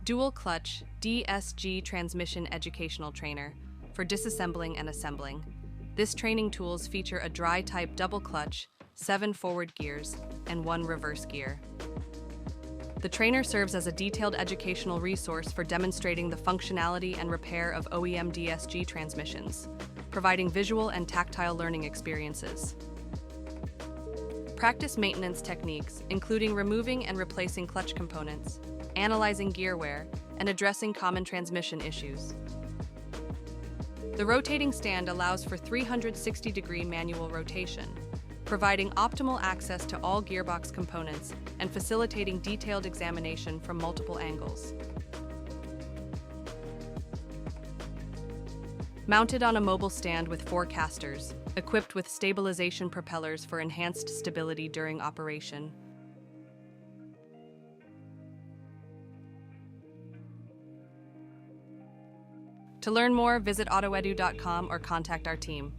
Dual Clutch DSG Transmission Educational Trainer for disassembling and assembling. This training tools feature a dry-type double clutch, 7 forward gears, and 1 reverse gear. The trainer serves as a detailed educational resource for demonstrating the functionality and repair of OEM DSG transmissions, providing visual and tactile learning experiences. Practice maintenance techniques, including removing and replacing clutch components, analyzing gear wear, and addressing common transmission issues. The rotating stand allows for 360-degree manual rotation, providing optimal access to all gearbox components and facilitating detailed examination from multiple angles. Mounted on a mobile stand with 4 castors, equipped with stabilization propellers for enhanced stability during operation. To learn more, visit AutoEDU.com or contact our team.